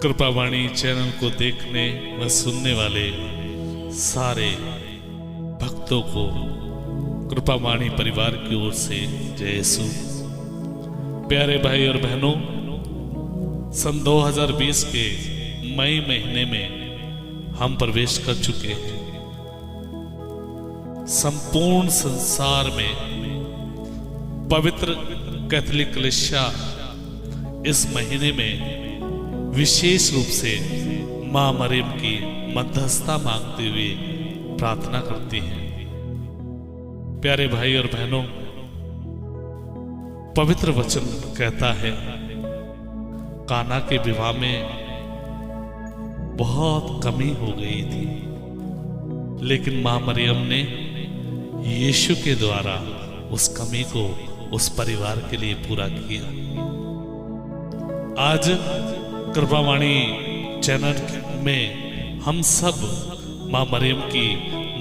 कृपावाणी channel को देखने व सुनने वाले सारे भक्तों को कृपावाणी परिवार की ओर से जय यीशु। प्यारे भाई और बहनों, सन 2020 के मई महीने में हम प्रवेश कर चुके हैं। संपूर्ण संसार में पवित्र कैथोलिक कलीसिया इस महीने में विशेष रूप से मां मरियम की मध्यस्थता मांगते हुए प्रार्थना करती हैं। प्यारे भाई और बहनों, पवित्र वचन कहता है काना के विवाह में बहुत कमी हो गई थी, लेकिन मां मरियम ने यीशु के द्वारा उस कमी को उस परिवार के लिए पूरा किया। आज कृपावाणी चैनल में हम सब मां मरियम की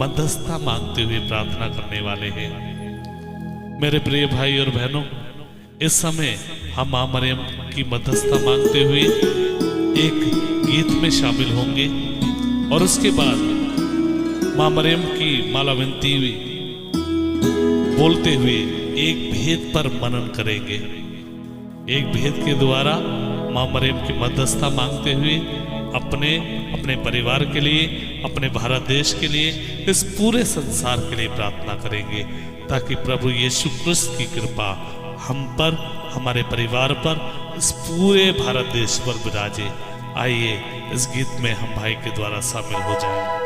मध्यस्थता मांगते हुए प्रार्थना करने वाले हैं। मेरे प्रिय भाई और बहनों, इस समय हम मां मरियम की मध्यस्थता मांगते हुए एक गीत में शामिल होंगे और उसके बाद मां मरियम की माला विनती बोलते हुए एक भेद पर मनन करेंगे। एक भेद के द्वारा मां मरियम की मध्यस्थता मांगते हुए अपने परिवार के लिए, अपने भारत देश के लिए, इस पूरे संसार के लिए प्रार्थना करेंगे ताकि प्रभु यीशु क्रिस्त की कृपा हम पर, हमारे परिवार पर, इस पूरे भारत देश पर विराजे। आइए इस गीत में हम भाई के द्वारा शामिल हो जाएं।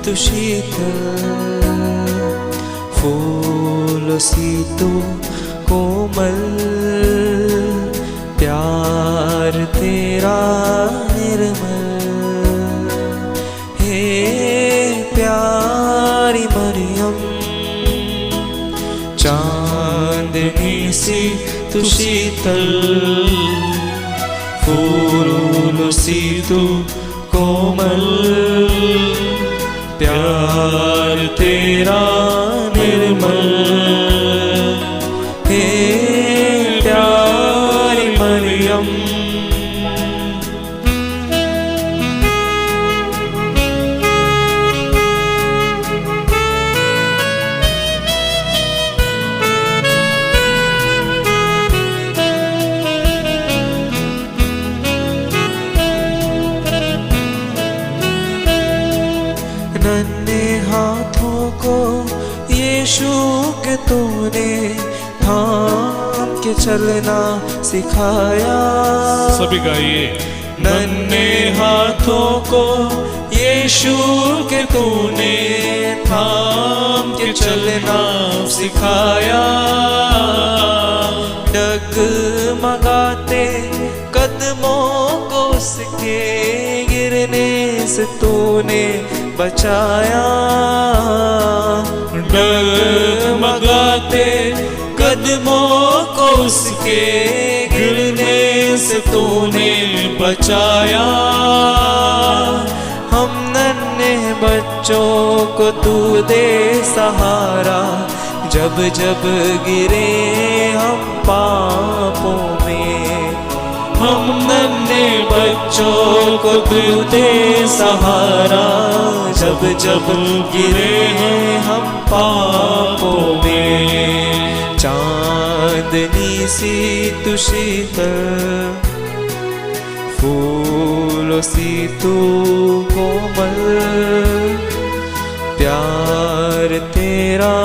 तू शीतल फूलों सी तू कोमल, प्यार तेरा निर्मल। हे प्यारी मरियम, चांदनी सी तू शीतल फूलों सी तू कोमल, प्यार तेरा निर्मल। हे प्यारी मरियम, नन्हे हाथों को यीशु के तूने थाम के चलना सिखाया। सभी गाइए। नन्हे हाथों को यीशु के तूने थाम के चलना सिखाया। डगमगाते कदमों को उसके गिरने से तूने बचाया। डगमगाते कदमों को उसके गिरने से तूने बचाया। हम नन्हे बच्चों को तू दे सहारा, जब जब गिरे हम पापों में। हम नन्हे बच्चों को तू दे सहारा, जब जब गिरे हैं हम पापों में। चांदनी सी तू शीतल फूलों सी तू कोमल, प्यार तेरा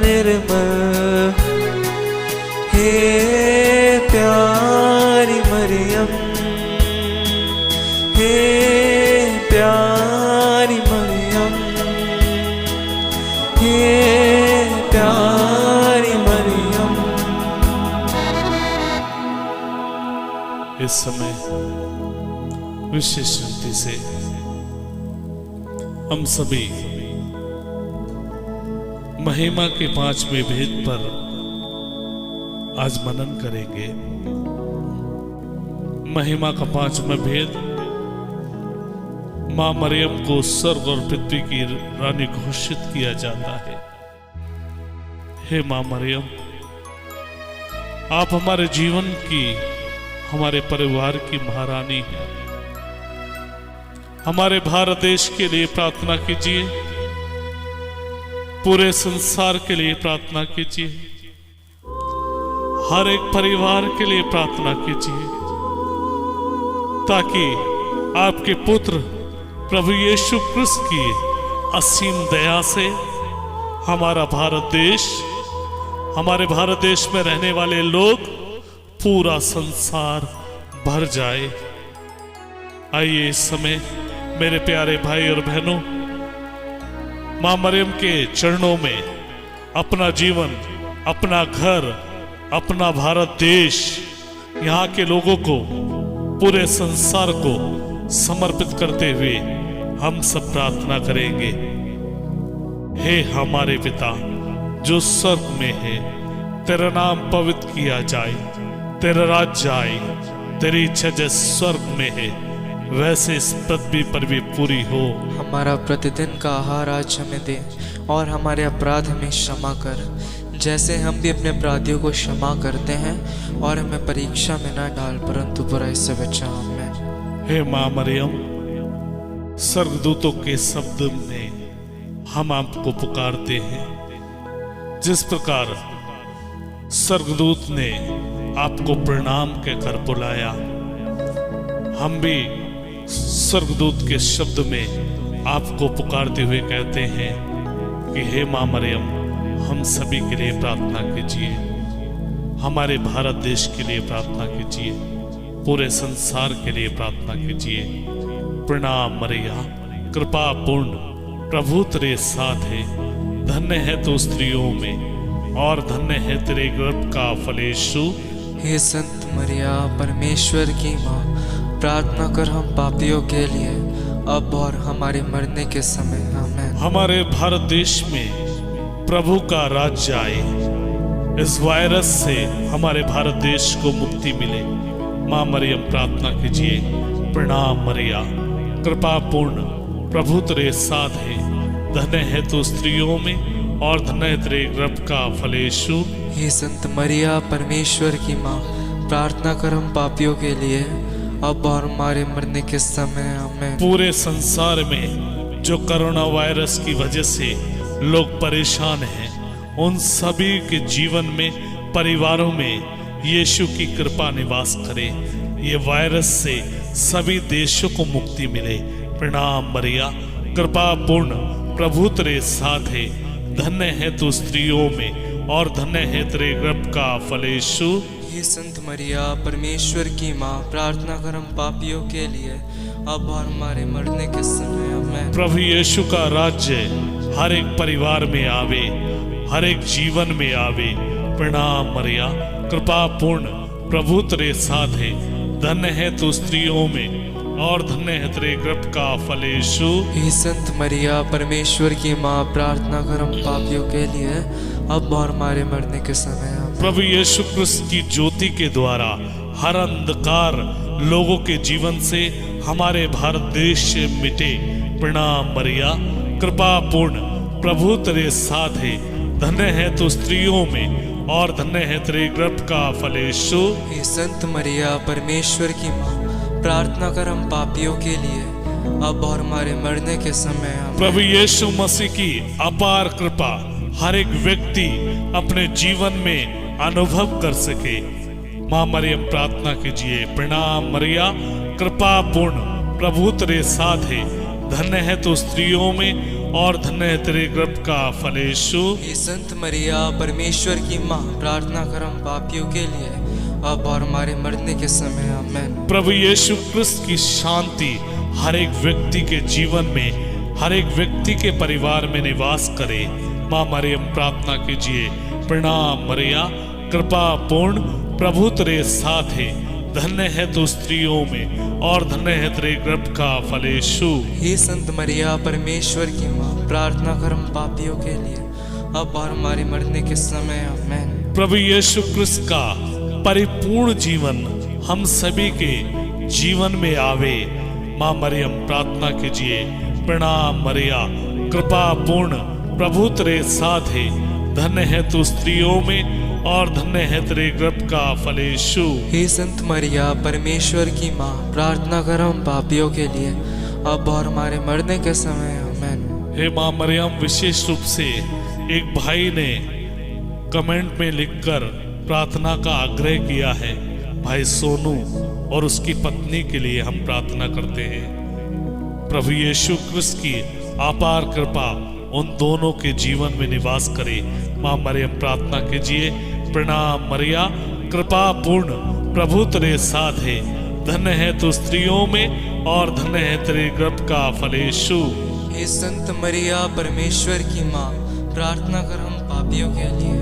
निर्मल। हे प्यारी मरियम, हे प्यारी मरियम, हे प्यारी मरियम। इस समय विशेष रीति से हम सभी महिमा के 5वें भेद पर आज मनन करेंगे। महिमा का 5वां भेद, मां मरियम को स्वर्ग और पृथ्वी की रानी घोषित किया जाता है। हे मां मरियम, आप हमारे जीवन की, हमारे परिवार की महारानी हैं। हमारे भारत देश के लिए प्रार्थना कीजिए, पूरे संसार के लिए प्रार्थना कीजिए, हर एक परिवार के लिए प्रार्थना कीजिए, ताकि आपके पुत्र प्रभु यीशु क्रिस्त की असीम दया से हमारा भारत देश, हमारे भारत देश में रहने वाले लोग, पूरा संसार भर जाए। आइए इस समय मेरे प्यारे भाई और बहनों, मां मरियम के चरणों में अपना जीवन, अपना घर, अपना भारत देश, यहाँ के लोगों को, पूरे संसार को समर्पित करते हुए हम सब प्रार्थना करेंगे। हे हमारे पिता जो स्वर्ग में है, तेरा नाम पवित्र किया जाए, तेरा राज्य आए, तेरी इच्छा जैसे स्वर्ग में है वैसे इस पृथ्वी पर भी पूरी हो। हमारा प्रतिदिन का आहार आज हमें दे, और हमारे अपराध हमें क्षमा कर, जैसे हम भी अपने अपराधियों को क्षमा करते हैं, और हमें परीक्षा में न डाल, परंतु बुराई से बचा। आमीन। हे मां मरियम, स्वर्गदूतों के शब्द में हम आपको पुकारते हैं। जिस प्रकार स्वर्गदूत ने आपको प्रणाम कहकर बुलाया, हम भी स्वर्गदूत के शब्द में आपको पुकारते हुए कहते हैं कि हे मां मरियम, हम सभी के लिए प्रार्थना कीजिए, हमारे भारत देश के लिए प्रार्थना कीजिए, पूरे संसार के लिए प्रार्थना कीजिए। प्रणाम मरिया, कृपा पूर्ण, प्रभु तेरे साथ है, धन्य है तू स्त्रियों में, और धन्य है तेरे गर्भ का फल यीशु। हे संत मरिया, परमेश्वर की माँ, प्रार्थना कर हम पापियों के लिए, अब और हमारे मरने के समय। आमीन। हमारे भारत देश में प्रभु का राज्य आए, इस वायरस से हमारे भारत देश को मुक्ति मिले। मां मरियम प्रार्थना कीजिए। प्रणाम मरिया, कृपा पूर्ण, प्रभु तेरे साथ है, धन्य है तू स्त्रियों में, और धन्य है तेरे गर्भ का फल यीशु। हे संत मरिया, परमेश्वर की माँ, प्रार्थना कर हम पापियों के लिए, अब और हमारे मरने के समय। आमीन। पूरे संसार में जो कोरोना वायरस की वजह से लोग परेशान हैं, उन सभी के जीवन में, परिवारों में यीशु की कृपा निवास करे। ये वायरस से सभी देशों को मुक्ति मिले। प्रणाम मरिया, कृपा पूर्ण, प्रभु तेरे साथ है, धन्य है तू स्त्रियों में, और धन्य है तेरे गर्भ का फल यीशु। हे संत मरिया, परमेश्वर की माँ, प्रार्थना कर हम पापियों के लिए, अब और हमारे मरने के समय। आमीन। प्रभु यीशु का राज्य हर एक परिवार में आवे, हर एक जीवन में आवे। प्रणाम मरिया, कृपा पूर्ण, प्रभु तेरे साथ है, धन्य है तू स्त्रियों में, और धन्य है तेरे गर्भ का फल यीशु। हे संत मरिया, परमेश्वर की माँ, प्रार्थना कर हम पापियों के लिए, अब और हमारे मरने के समय। आमीन। प्रभु यीशु क्रिस्त की ज्योति के द्वारा हर अंधकार लोगों के जीवन से, हमारे भारत देश से मिटे। प्रणाम मरिया, कृपा पूर्ण, प्रभु तेरे साथ है, धन्य है तू स्त्रियों में, और धन्य है तेरे गर्भ का फल यीशु। हे संत मरिया, परमेश्वर की माँ, प्रार्थना कर हम पापियों के लिए, अब और हमारे मरने के समय। आमीन। प्रभु यीशु मसीह की अपार कृपा हर एक व्यक्ति अपने जीवन में अनुभव कर सके। मां मरियम प्रार्थना कीजिए। प्रणाम मरिया, कृपा पूर्ण, प्रभु तेरे साथ है, धन्य है तू स्त्रियों में, और धन्य है तेरे गर्भ का फल यीशु। हे संत मरिया, परमेश्वर की माँ, प्रार्थना कर हम पापियों के लिए, अब और हमारे मरने के समय। आमीन। प्रभु यीशु क्रिस्त की शांति हर एक व्यक्ति के जीवन में, हर एक व्यक्ति के परिवार में निवास करे। मां मरियम प्रार्थना कीजिए। प्रणाम मरिया, कृपा पूर्ण, प्रभु तेरे साथ है, धन्य है तू स्त्रियों में और धन्य है तेरे गर्भ का फल यीशु। हे संत मरिया परमेश्वर की माँ, प्रार्थना कर हम पापियों के लिए, अब और हमारे मरने के समय। आमीन। प्रभु यीशु क्रिस्त का परिपूर्ण जीवन हम सभी के जीवन में आवे। माँ मरियम प्रार्थना कीजिए। प्रणाम मरिया, कृपा पूर्ण, प्रभु तेरे साथ है, धन्य है तू स्त्रियों में और धन्य है तेरे गर्भ का फल यीशु। हे संत मरिया परमेश्वर की माँ, प्रार्थना कर हम पापियों के लिए, अब और हमारे मरने के समय। आमीन। हे माँ मरियम, विशेष रूप से एक भाई ने कमेंट में लिखकर प्रार्थना का आग्रह किया है। भाई सोनू और उसकी पत्नी के लिए हम प्रार्थना करते हैं। प्रभु यीशु क्रिस्त की अपार कृपा उन दोनों के जीवन में निवास करे। माँ मरियम प्रार्थना कीजिए। प्रणाम मरिया, कृपा पूर्ण, प्रभु तेरे साथ है, धन्य है तू स्त्रियों में और धन्य है तेरे गर्भ का फल यीशु। हे संत मरिया परमेश्वर की माँ, प्रार्थना कर हम पापियों के लिए,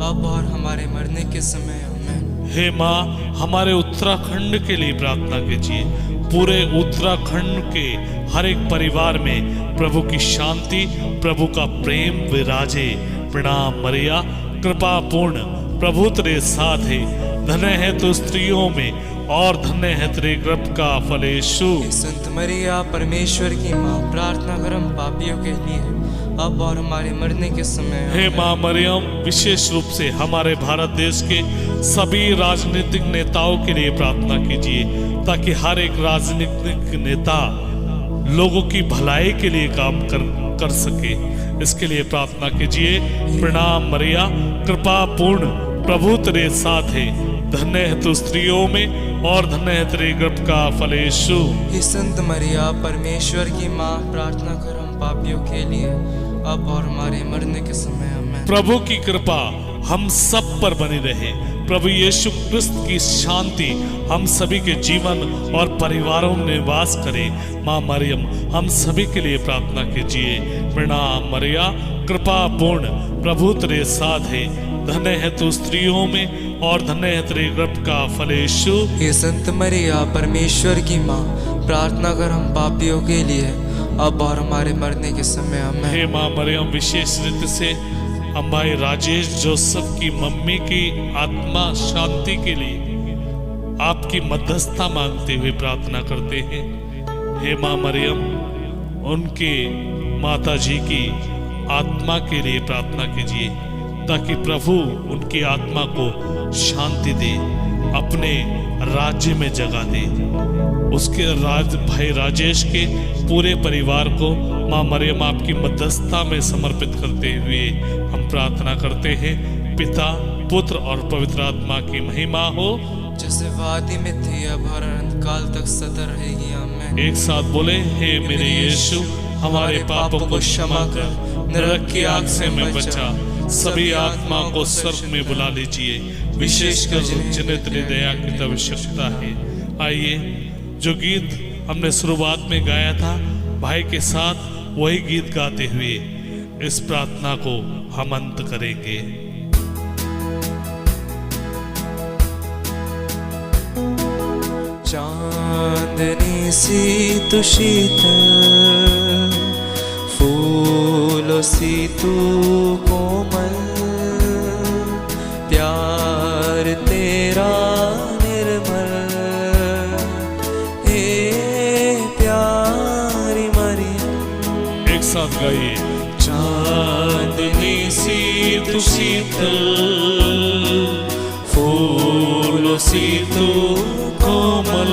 अब और हमारे मरने के समय। आमीन। हे माँ, हमारे उत्तराखंड के लिए प्रार्थना कीजिए। पूरे उत्तराखंड के हर एक परिवार में प्रभु की शांति, प्रभु का प्रेम विराजे। प्रणाम मरिया, कृपा पूर्ण, प्रभु तेरे साथ है, धन्य है तू स्त्रियों में और धन्य है तेरे गर्भ का फल यीशु। हे संत मरिया परमेश्वर की माँ, प्रार्थना कर हम पापियों के लिए, अब और हमारे मरने के समय। हे माँ मरियम, विशेष रूप से हमारे भारत देश के सभी राजनीतिक नेताओं के लिए प्रार्थना कीजिए, ताकि हर एक राजनीतिक नेता लोगों की भलाई के लिए काम कर सके। इसके लिए प्रार्थना कीजिए। प्रणाम मरिया, कृपा पूर्ण, प्रभु तेरे साथ है, धन्य है तू स्त्रियों में और धन्य है तेरे गर्भ का फल यीशु। हे संत मरिया परमेश्वर की माँ, प्रार्थना कर हम पापियों के लिए, अब और हमारे मरने के समय। आमीन। प्रभु की कृपा हम सब पर बनी रहे। प्रभु यीशु क्रिस्त की शांति हम सभी के जीवन और परिवारों में निवास करे। माँ मरियम, हम सभी के लिए प्रार्थना कीजिए। प्रणाम मरिया, कृपा पूर्ण, प्रभु तेरे साथ है, धन्य है तू स्त्रियों में और धन्य है तेरे गर्भ का फल यीशु। हे संत मरिया परमेश्वर की माँ, प्रार्थना कर हम पापियों के लिए, अब और हमारे मरने के समय। आमीन। हे माँ मरियम, विशेष रीति से हम भाई राजेश जोसेफ की मम्मी की आत्मा शांति के लिए आपकी मध्यस्थता मांगते हुए प्रार्थना करते हैं। हे माँ मरियम, उनके माता जी की आत्मा के लिए प्रार्थना कीजिए, ताकि प्रभु उनकी आत्मा को शांति दे, अपने राज्य में जगा दे। उसके भाई राजेश के पूरे परिवार को माँ मरियम आपकी मध्यस्थता में समर्पित करते हुए हम प्रार्थना करते हैं। पिता, पुत्र और पवित्र आत्मा की महिमा हो, जैसे वादी में थी, अब और अनंत काल तक सदा रहेगी। आमीन। एक साथ बोले। हे मेरे यीशु, हमारे पापों को क्षमा कर, नरक की आग से मैं बचा, सभी आत्माओं को स्वर्ग में बुला लीजिए, विशेषकर जिन्हें तेरी दया की आवश्यकता है। आइए, जो गीत हमने शुरुआत में गाया था, भाई के साथ वही गीत गाते हुए इस प्रार्थना को हम अंत करेंगे। चांदनी सी तू शीतल, फूलों सी तू कोमल, प्यार तेरा निर्मल, हे प्यारी मरियम। एक साथ गाइए। चांदनी सी तू शीतल, फूलों सी तू कोमल,